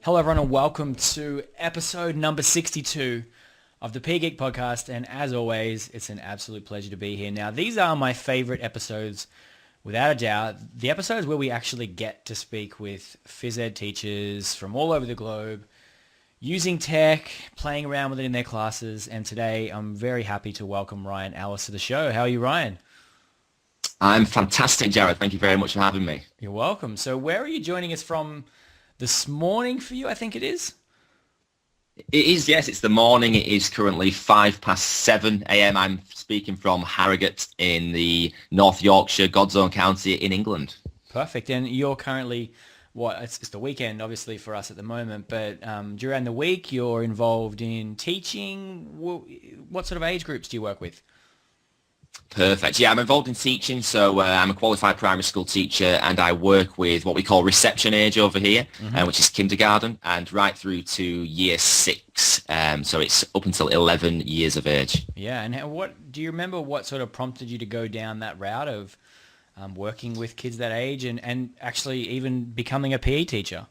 Hello everyone and welcome to episode number 62 of the Geek podcast, and as always it's an absolute pleasure to be here. Now these are my favorite episodes without a doubt, the episodes where we actually get to speak with phys ed teachers from all over the globe using tech, playing around with it in their classes, and today I'm very happy to welcome Ryan Ellis to the show. How are you, Ryan? I'm fantastic, Jarrod. Thank you very much for having me. You're welcome. So where are you joining us from this morning for you, I think it is? It is, yes. It's the morning. It is currently 7:05 a.m. I'm speaking from Harrogate in the North Yorkshire, God's own county in England. Perfect. And you're currently, it's the weekend, obviously, for us at the moment, but during the week, you're involved in teaching. What sort of age groups do you work with? Perfect. Yeah, I'm involved in teaching, so I'm a qualified primary school teacher, and I work with what we call reception age over here, which is kindergarten, and right through to year 6. So it's up until 11 years of age. Yeah, and what do you remember? What sort of prompted you to go down that route of working with kids that age, and actually even becoming a PE teacher?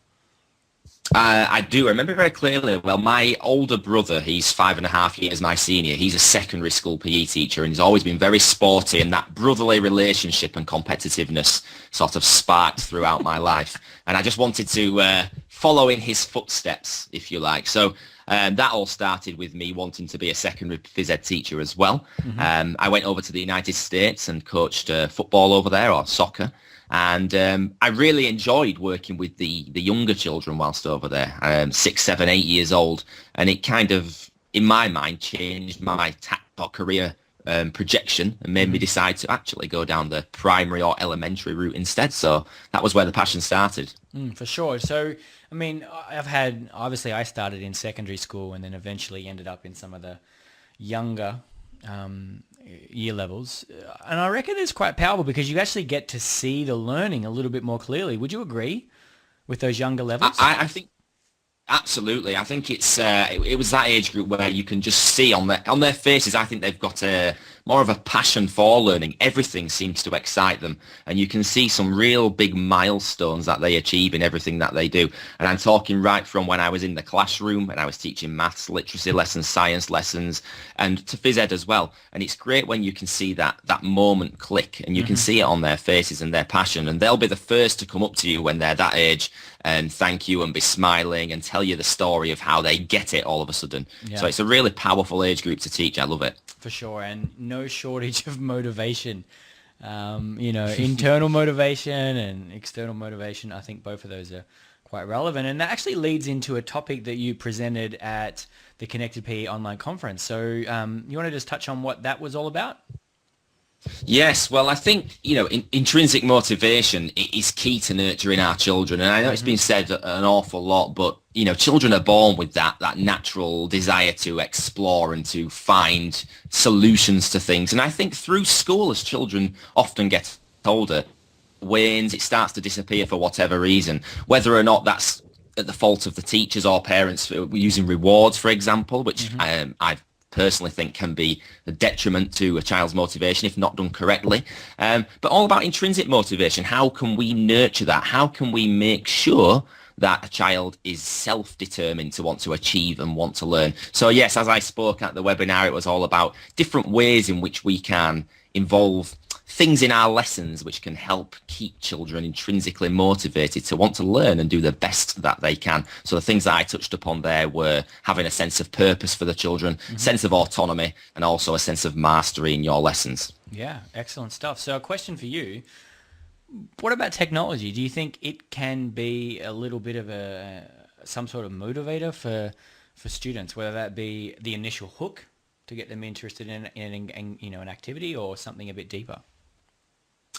I do. I remember very clearly. Well, my older brother, he's 5.5 years my senior. He's a secondary school PE teacher, and he's always been very sporty, and that brotherly relationship and competitiveness sort of sparked throughout my life. And I just wanted to follow in his footsteps, if you like. So that all started with me wanting to be a secondary phys ed teacher as well. I went over to the United States and coached football over there, or soccer. And I really enjoyed working with the younger children whilst over there, 6, 7, 8 years old. And it kind of, in my mind, changed my career projection and made me decide to actually go down the primary or elementary route instead. So that was where the passion started. For sure. So, I mean, obviously I started in secondary school and then eventually ended up in some of the younger year levels, and I reckon it's quite powerful because you actually get to see the learning a little bit more clearly. Would you agree with those younger levels? I think absolutely. I think it was that age group where you can just see on their faces. I think they've got more of a passion for learning. Everything seems to excite them, and you can see some real big milestones that they achieve in everything that they do. And I'm talking right from when I was in the classroom and I was teaching maths, literacy lessons, science lessons, and to phys ed as well. And it's great when you can see that moment click, and you can see it on their faces and their passion. And they'll be the first to come up to you when they're that age and thank you and be smiling and tell you the story of how they get it all of a sudden. Yeah. So it's a really powerful age group to teach. I love it. For sure, and no shortage of motivation. Internal motivation and external motivation. I think both of those are quite relevant, and that actually leads into a topic that you presented at the Connected PE online conference. So you want to just touch on what that was all about? Yes, well, I think, intrinsic motivation is key to nurturing our children. And I know it's been said an awful lot, but, children are born with that natural desire to explore and to find solutions to things. And I think through school, as children often get older, wanes, it starts to disappear for whatever reason, whether or not that's at the fault of the teachers or parents using rewards, for example, which I've personally think can be a detriment to a child's motivation if not done correctly. But all about intrinsic motivation. How can we nurture that? How can we make sure that a child is self-determined to want to achieve and want to learn? So yes, as I spoke at the webinar, it was all about different ways in which we can involve things in our lessons which can help keep children intrinsically motivated to want to learn and do the best that they can. So the things that I touched upon there were having a sense of purpose for the children, sense of autonomy, and also a sense of mastery in your lessons. Yeah, excellent stuff. So a question for you, what about technology? Do you think it can be a little bit of some sort of motivator for students, whether that be the initial hook to get them interested in an activity or something a bit deeper?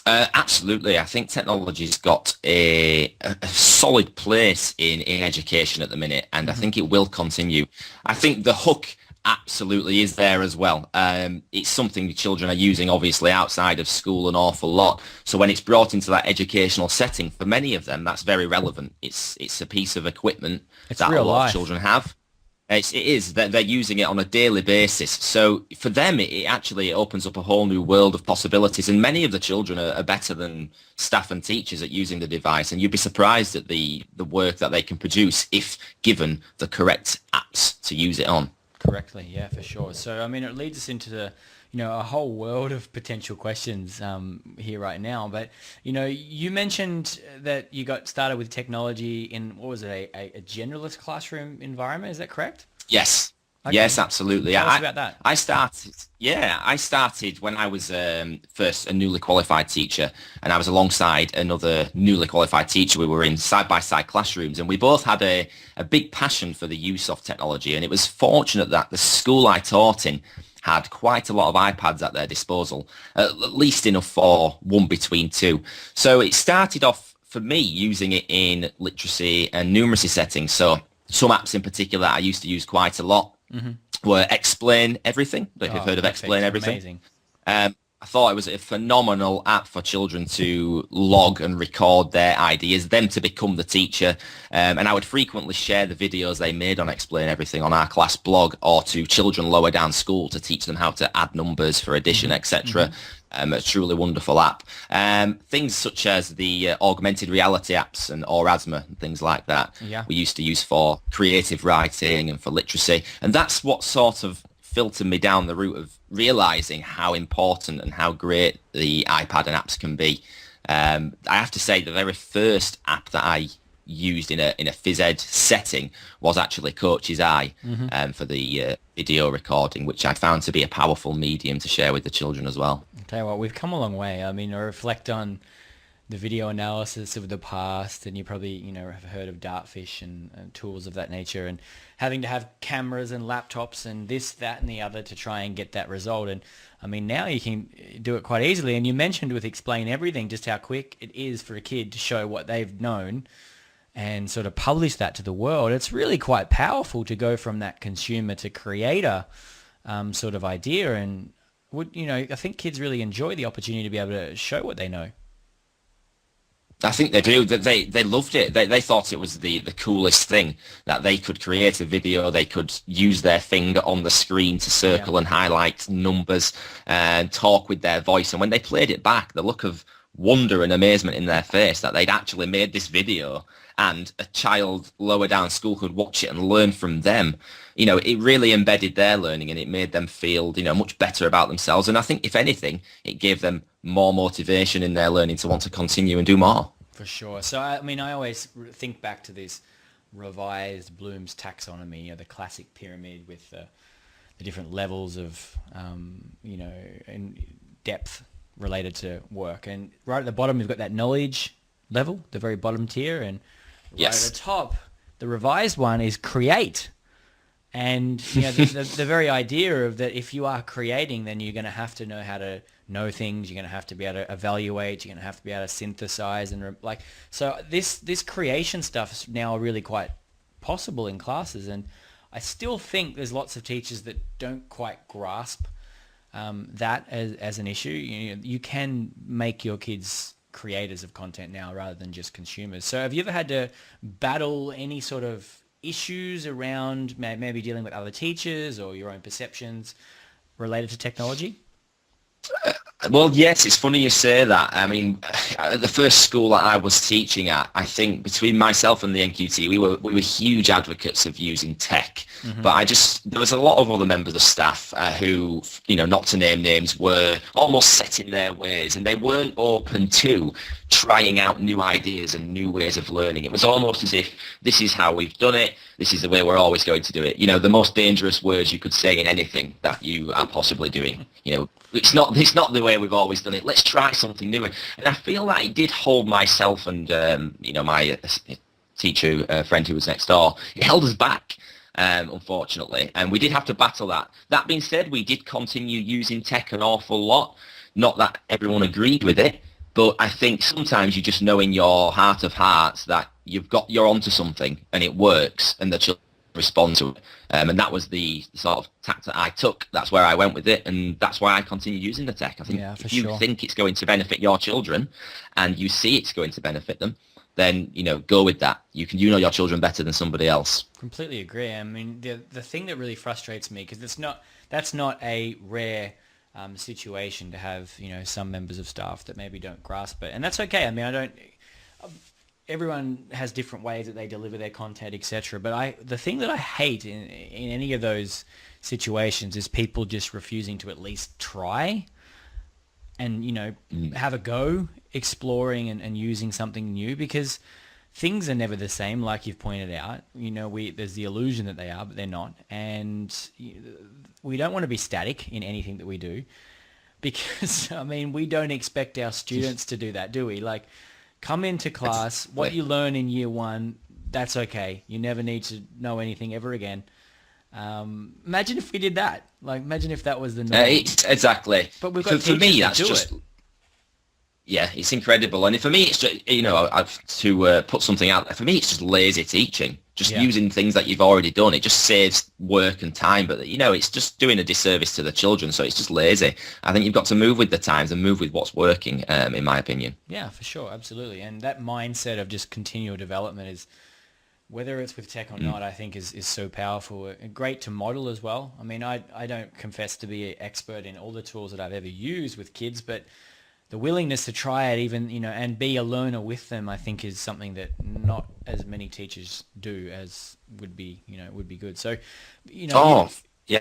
Absolutely. I think technology's got a solid place in education at the minute, and I think it will continue. I think the hook absolutely is there as well. It's something the children are using, obviously, outside of school an awful lot. So when it's brought into that educational setting, for many of them, that's very relevant. It's a piece of equipment that a lot of children have. It is. They're using it on a daily basis. So for them, it actually opens up a whole new world of possibilities. And many of the children are better than staff and teachers at using the device. And you'd be surprised at the work that they can produce if given the correct apps to use it on. Correctly, yeah, for sure. So, I mean, it leads us into a whole world of potential questions here right now. But, you mentioned that you got started with technology in, what was it, a generalist classroom environment? Is that correct? Yes. Okay. Yes, absolutely. Tell us about that. I started when I was first a newly qualified teacher, and I was alongside another newly qualified teacher. We were in side-by-side classrooms, and we both had a big passion for the use of technology. And it was fortunate that the school I taught in had quite a lot of iPads at their disposal, at least enough for one between two. So it started off for me using it in literacy and numeracy settings. So some apps in particular I used to use quite a lot were Explain Everything. I don't know if you've heard of Explain Everything. Amazing. I thought it was a phenomenal app for children to log and record their ideas, them to become the teacher. And I would frequently share the videos they made on Explain Everything on our class blog or to children lower down school to teach them how to add numbers for addition, etc. A truly wonderful app. Things such as the augmented reality apps and Orasma and things like that we used to use for creative writing and for literacy. And that's what sort of filtered me down the route of realizing how important and how great the iPad and apps can be. I have to say the very first app that I used in a phys ed setting was actually Coach's Eye for the video recording, which I found to be a powerful medium to share with the children as well. I'll tell you what, we've come a long way. I mean, I reflect on the video analysis of the past, and you probably, have heard of Dartfish and tools of that nature, and having to have cameras and laptops and this, that, and the other to try and get that result. And I mean, now you can do it quite easily. And you mentioned with Explain Everything just how quick it is for a kid to show what they've known and sort of publish that to the world. It's really quite powerful to go from that consumer to creator sort of idea. And I think kids really enjoy the opportunity to be able to show what they know. I think they do. They loved it. They thought it was the coolest thing that they could create a video. They could use their finger on the screen to circle and highlight numbers and talk with their voice. And when they played it back, the look of wonder and amazement in their face that they'd actually made this video and a child lower down school could watch it and learn from them. It really embedded their learning and it made them feel, much better about themselves. And I think if anything, it gave them more motivation in their learning to want to continue and do more. For sure. So, I mean, I always think back to this revised Bloom's taxonomy, the classic pyramid with the different levels of, in depth related to work. And right at the bottom, you've got that knowledge level, the very bottom tier. And right at the top, the revised one is create. And the very idea of that if you are creating, then you're going to have to know how to know things. You're going to have to be able to evaluate. You're going to have to be able to synthesize so this creation stuff is now really quite possible in classes. And I still think there's lots of teachers that don't quite grasp that as an issue. You can make your kids creators of content now rather than just consumers. So have you ever had to battle any sort of issues around maybe dealing with other teachers or your own perceptions related to technology? Well, yes, it's funny you say that. I mean, at the first school that I was teaching at, I think between myself and the NQT, we were huge advocates of using tech. But there was a lot of other members of staff who, not to name names, were almost set in their ways and they weren't open to trying out new ideas and new ways of learning. It was almost as if this is how we've done it. This is the way we're always going to do it. The most dangerous words you could say in anything that you are possibly doing. It's not the way we've always done it. Let's try something new. And I feel that it did hold myself and, my teacher friend who was next door, it held us back, unfortunately. And we did have to battle that. That being said, we did continue using tech an awful lot. Not that everyone agreed with it, but I think sometimes you just know in your heart of hearts that you're onto something and it works and the children respond to it. And that was the sort of tact that I took. That's where I went with it, and that's why I continue using the tech. I think if you think it's going to benefit your children and you see it's going to benefit them, Mm-hmm. then go with that. You know your children better than somebody else. Completely agree. I mean, the thing that really frustrates me, because that's not a rare situation to have, some members of staff that maybe don't grasp it, and that's okay. I mean, everyone has different ways that they deliver their content, etc. But the thing that I hate in any of those situations is people just refusing to at least try and, have a go exploring and using something new, because things are never the same, like you've pointed out. There's the illusion that they are, but they're not. And we don't want to be static in anything that we do, because, I mean, we don't expect our students to do that, do we? Like, come into class, what you learn in year one, that's okay. You never need to know anything ever again. Imagine if we did that. Like, imagine if that was the norm. Exactly. But we've got for me, that's just... it. Yeah, it's incredible. And for me, it's just, I've to put something out there. For me, it's just lazy teaching. Just using things that you've already done. It just saves work and time. But, it's just doing a disservice to the children. So it's just lazy. I think you've got to move with the times and move with what's working, in my opinion. Yeah, for sure. Absolutely. And that mindset of just continual development is, whether it's with tech or not, I think is so powerful. Great to model as well. I mean, I don't confess to be an expert in all the tools that I've ever used with kids, but the willingness to try it even, and be a learner with them, I think is something that not as many teachers do as would be good. So, yeah.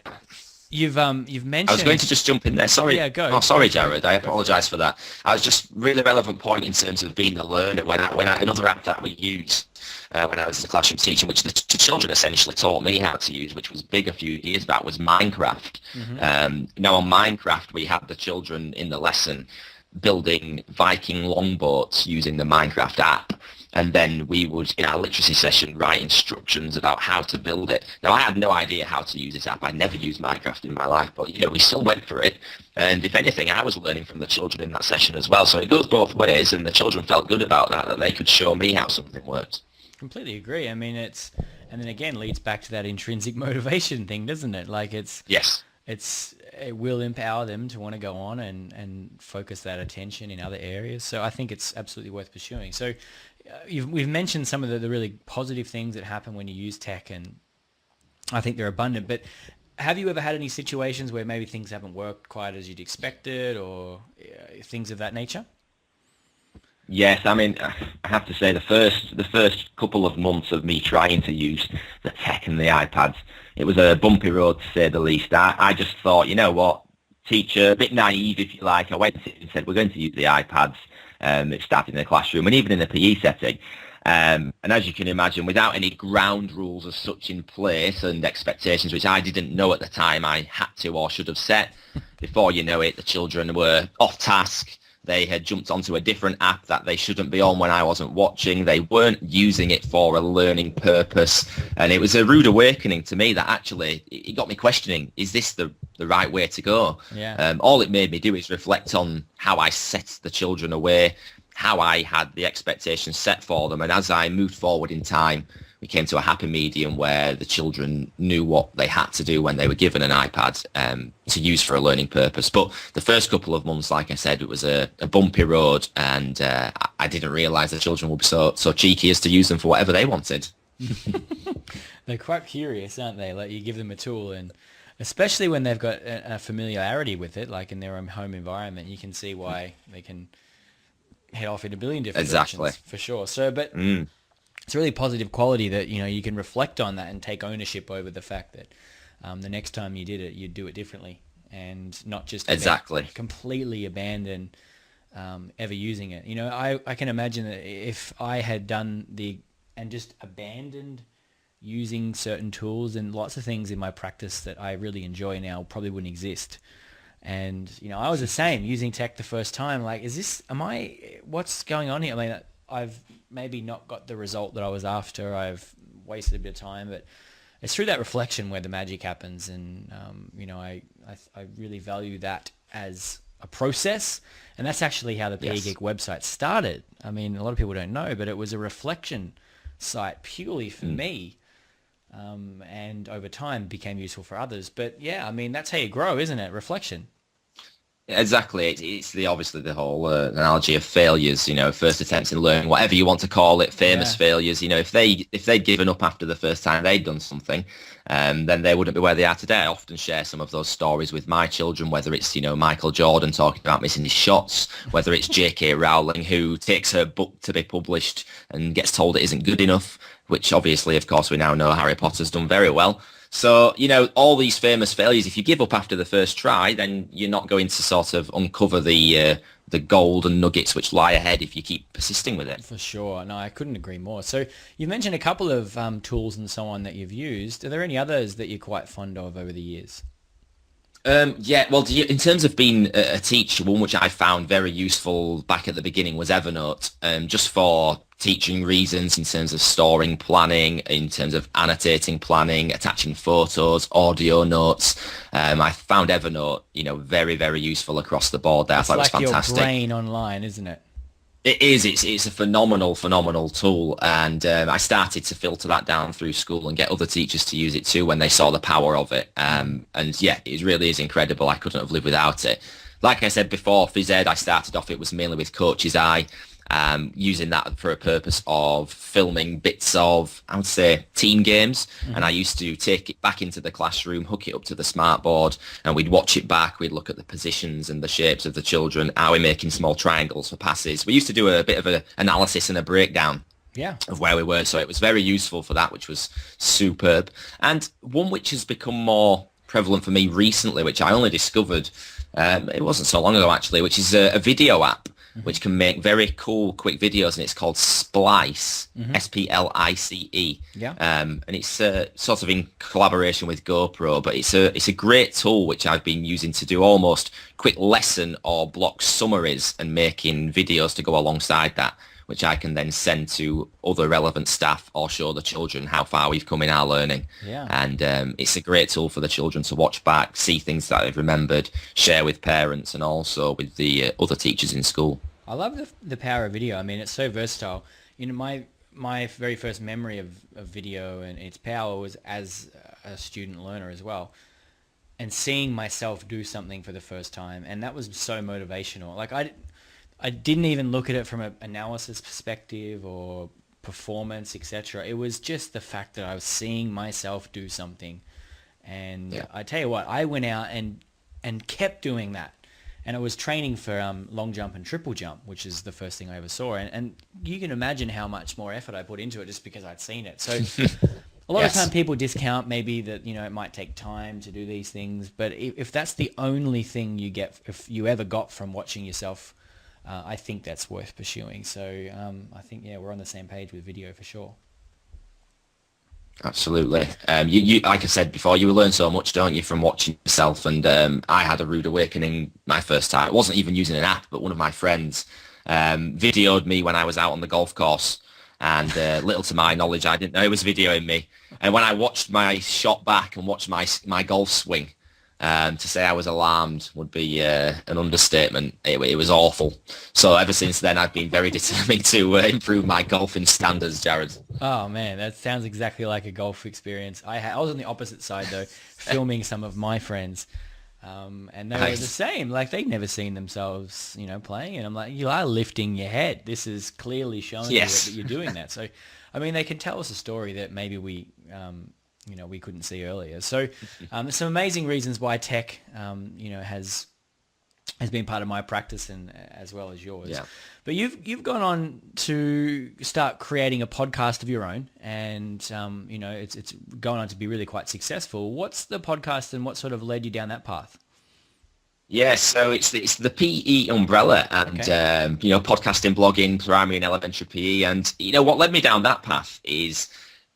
You've mentioned... I was going to just jump in there. Sorry. Yeah, go. Oh, sorry, Jarrod. I apologise for that. I was just really relevant point in terms of being a learner. When I another app that we use when I was in the classroom teaching, which the children essentially taught me how to use, which was big a few years back, was Minecraft. Mm-hmm. Now on Minecraft, we had the children in the lesson building Viking longboats using the Minecraft app. And then we would, in our literacy session, write instructions about how to build it. Now, I had no idea how to use this app. I never used Minecraft in my life, but, we still went for it. And if anything, I was learning from the children in that session as well. So it goes both ways, and the children felt good about that they could show me how something worked. Completely agree. I mean, and then again, leads back to that intrinsic motivation thing, doesn't it? Like, Yes. It will empower them to want to go on and focus that attention in other areas. So I think it's absolutely worth pursuing. So we've mentioned some of the really positive things that happen when you use tech, and I think they're abundant. But have you ever had any situations where maybe things haven't worked quite as you'd expected, or things of that nature? Yes, I mean, I have to say the first couple of months of me trying to use the tech and the iPads, it was a bumpy road to say the least. I just thought, you know what, teacher, a bit naive if you like, I went and said, we're going to use the iPads. It started in the classroom and even in the PE setting. And as you can imagine, without any ground rules as such in place and expectations, which I didn't know at the time I had to or should have set, before you know it, the children were off task. They had jumped onto a different app that they shouldn't be on when I wasn't watching. They weren't using it for a learning purpose. And it was a rude awakening to me that actually it got me questioning, is this the right way to go? Yeah. All it made me do is reflect on how I set the children away, how I had the expectations set for them. And as I moved forward in time, we came to a happy medium where the children knew what they had to do when they were given an iPad to use for a learning purpose. But the first couple of months, like I said, it was a bumpy road, and I didn't realise the children would be so cheeky as to use them for whatever they wanted. They're quite curious, aren't they? Like, you give them a tool, and especially when they've got a familiarity with it, like in their own home environment, you can see why they can head off in a billion different directions, for sure. So, but it's a really positive quality that, you can reflect on that and take ownership over the fact that the next time you did it, you'd do it differently, and not just completely abandon ever using it. I can imagine that if I had done and just abandoned using certain tools, and lots of things in my practice that I really enjoy now probably wouldn't exist. And, I was the same, using tech the first time, like, what's going on here? I mean, I've maybe not got the result that I was after. I've wasted a bit of time, but it's through that reflection where the magic happens. And, I really value that as a process. And that's actually how the PE Geek website started. I mean, a lot of people don't know, but it was a reflection site purely for me. And over time became useful for others. But yeah, I mean, that's how you grow, isn't it? Reflection. Exactly. It's the obviously the whole analogy of failures. First attempts in learning, whatever you want to call it, famous Yeah, failures. If they'd given up after the first time they'd done something, then they wouldn't be where they are today. I often share some of those stories with my children, whether it's Michael Jordan talking about missing his shots, whether it's J.K. Rowling who takes her book to be published and gets told it isn't good enough, which obviously, of course, we now know Harry Potter's done very well. So, all these famous failures, if you give up after the first try, then you're not going to sort of uncover the golden nuggets which lie ahead if you keep persisting with it. for sure. No, I couldn't agree more. So you mentioned a couple of tools and so on that you've used. Are there any others that you're quite fond of over the years? Yeah, well, in terms of being a teacher, one which I found very useful back at the beginning was Evernote, just for teaching reasons in terms of storing planning, in terms of annotating planning, attaching photos, audio notes. I found Evernote, very, very useful across the board there. I It's thought it was like your fantastic. brain online, isn't it? It is. It's a phenomenal tool, and I started to filter that down through school and get other teachers to use it too when they saw the power of it. And yeah, it really is incredible. I couldn't have lived without it. Like I said before, phys ed, I started off, it was mainly with Coach's Eye, using that for a purpose of filming bits of, I would say, team games. And I used to take it back into the classroom, hook it up to the smart board, and we'd watch it back. We'd look at the positions and the shapes of the children. Are we making small triangles for passes? We used to do a bit of an analysis and a breakdown Yeah. of where we were. So it was very useful for that, which was superb. And one which has become more prevalent for me recently, which I only discovered, it wasn't so long ago actually, which is a video app which can make very cool, quick videos, and it's called Splice, Splice. Yeah. And it's sort of in collaboration with GoPro, but it's a great tool which I've been using to do almost quick lesson or block summaries and making videos to go alongside that, which I can then send to other relevant staff or show the children how far we've come in our learning. Yeah. And it's a great tool for the children to watch back, see things that they've remembered, share with parents and also with the other teachers in school. I love the power of video. I mean, it's so versatile. My very first memory of video and its power was as a student learner as well, and seeing myself do something for the first time, and that was so motivational. Like I didn't even look at it from an analysis perspective or performance, etc. It was just the fact that I was seeing myself do something, and Yeah. I tell you what, I went out and kept doing that. And it was training for long jump and triple jump, which is the first thing I ever saw. And you can imagine how much more effort I put into it just because I'd seen it. So a lot of Yes. time people discount maybe that, it might take time to do these things. But if that's the only thing you get, if you ever got from watching yourself, I think that's worth pursuing. So I think, yeah, we're on the same page with video for sure. Absolutely. You like I said before, you learn so much, don't you, from watching yourself? And I had a rude awakening my first time. I wasn't even using an app, but one of my friends videoed me when I was out on the golf course. And little to my knowledge, I didn't know he was videoing me. And when I watched my shot back and watched my golf swing, to say I was alarmed would be an understatement. It was awful. So ever since then, I've been very determined to improve my golfing standards, Jarrod. Oh man, that sounds exactly like a golf experience. I was on the opposite side though, filming some of my friends, and they were the Nice. same. Like they'd never seen themselves, playing, and I'm like, you are lifting your head. This is clearly showing Yes. you that you're doing that. So, I mean, they can tell us a story that maybe we couldn't see earlier. So, there's some amazing reasons why tech, has been part of my practice and as well as yours. Yeah. But you've gone on to start creating a podcast of your own, and it's gone on to be really quite successful. What's the podcast, and what sort of led you down that path? Yes, so it's the PE umbrella, and Okay. podcasting, blogging, primary and elementary PE, and what led me down that path is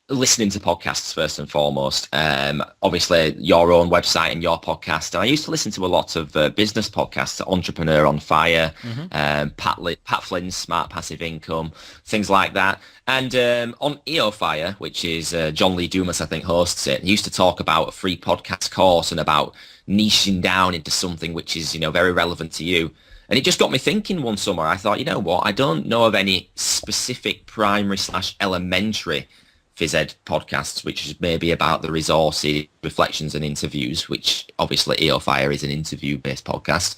listening to podcasts first and foremost. Obviously, your own website and your podcast. And I used to listen to a lot of business podcasts, Entrepreneur on Fire, Pat Flynn's Smart Passive Income, things like that. And on EO Fire, which is John Lee Dumas, I think, hosts it, he used to talk about a free podcast course and about niching down into something which is, very relevant to you. And it just got me thinking one summer. I thought, you know what, I don't know of any specific primary/elementary phys ed podcasts, which is maybe about the resources, reflections and interviews, which obviously EOFire is an interview-based podcast.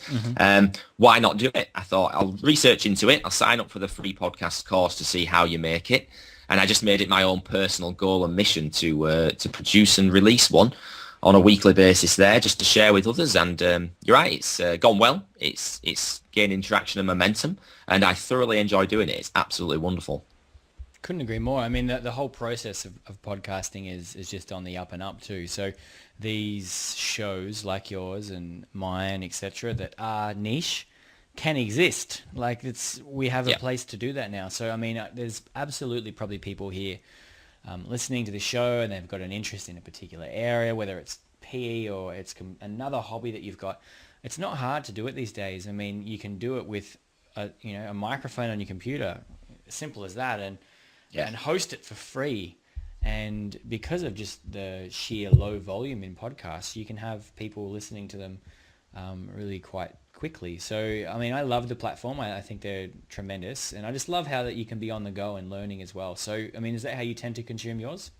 Why not do it? I thought I'll research into it. I'll sign up for the free podcast course to see how you make it. And I just made it my own personal goal and mission to produce and release one on a weekly basis there, just to share with others. And you're right, it's gone well. It's gaining traction and momentum, and I thoroughly enjoy doing it. It's absolutely wonderful. Couldn't agree more. I mean, the whole process of podcasting is just on the up and up too. So these shows like yours and mine, etc., that are niche can exist. Like we have a place to do that now. So I mean, there's absolutely probably people here listening to the show and they've got an interest in a particular area, whether it's PE or it's another hobby that you've got. It's not hard to do it these days. I mean, you can do it with a microphone on your computer, simple as that, and host it for free. And because of just the sheer low volume in podcasts, you can have people listening to them really quite quickly. So, I mean, I love the platform. I think they're tremendous. And I just love how that you can be on the go and learning as well. So, I mean, is that how you tend to consume yours?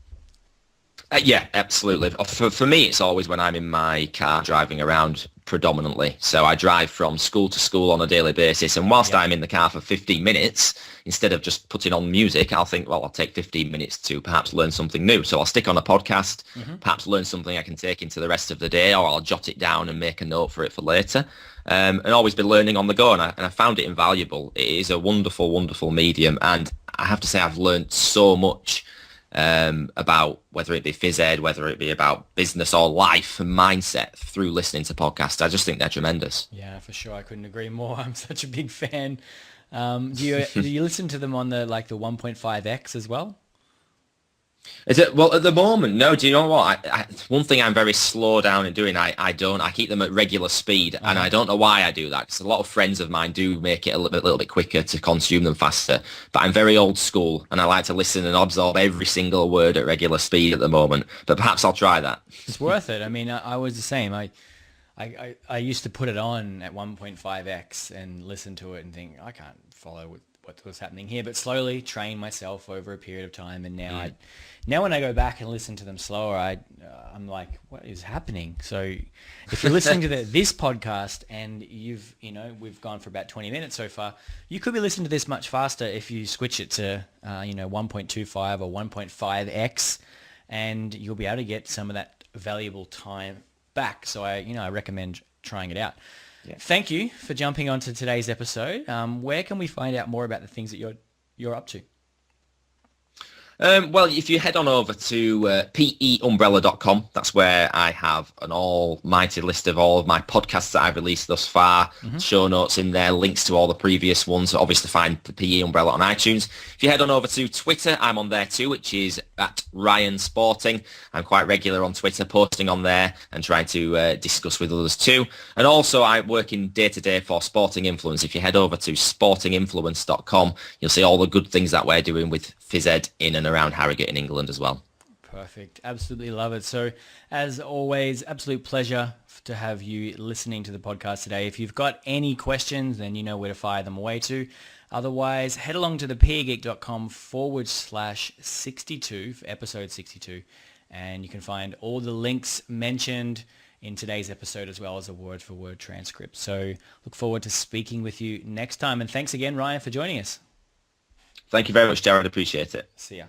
Yeah, absolutely. For me, it's always when I'm in my car driving around predominantly. So I drive from school to school on a daily basis. And whilst I'm in the car for 15 minutes, instead of just putting on music, I'll think, well, I'll take 15 minutes to perhaps learn something new. So I'll stick on a podcast, perhaps learn something I can take into the rest of the day, or I'll jot it down and make a note for it for later. And always be learning on the go. And I found it invaluable. It is a wonderful, wonderful medium. And I have to say I've learned so much about whether it be phys ed, whether it be about business or life and mindset through listening to podcasts. I just think they're tremendous. Yeah, for sure. I couldn't agree more. I'm such a big fan. Do you listen to them on the 1.5x as well? Is it? Well, at the moment, no. Do you know what? One thing I'm very slow down in doing, I keep them at regular speed, and I don't know why I do that, because a lot of friends of mine do make it a little bit quicker to consume them faster. But I'm very old school, and I like to listen and absorb every single word at regular speed at the moment. But perhaps I'll try that. It's worth it. I mean, I was the same. I used to put it on at 1.5x and listen to it and think, I can't follow what was happening here, but slowly train myself over a period of time. And now when I go back and listen to them slower, I'm like, what is happening? So if you're listening to this podcast and we've gone for about 20 minutes so far, you could be listening to this much faster if you switch it to 1.25 or 1.5x, and you'll be able to get some of that valuable time back. So I recommend trying it out. Yeah. Thank you for jumping onto today's episode. Where can we find out more about the things that you're up to? Well, if you head on over to peumbrella.com, that's where I have an almighty list of all of my podcasts that I've released thus far, show notes in there, links to all the previous ones, obviously find the PE Umbrella on iTunes. If you head on over to Twitter, I'm on there too, which is at Ryan Sporting. I'm quite regular on Twitter, posting on there and trying to discuss with others too. And also I'm working day-to-day for Sporting Influence. If you head over to sportinginfluence.com, you'll see all the good things that we're doing with phys ed in and around Harrogate in England as well. Perfect. Absolutely love it. So as always, absolute pleasure to have you listening to the podcast today. If you've got any questions, then you know where to fire them away to. Otherwise, head along to thepeergeek.com/62 for episode 62. And you can find all the links mentioned in today's episode, as well as a word-for-word transcript. So look forward to speaking with you next time. And thanks again, Ryan, for joining us. Thank you very much, Jarrod. Appreciate it. See ya.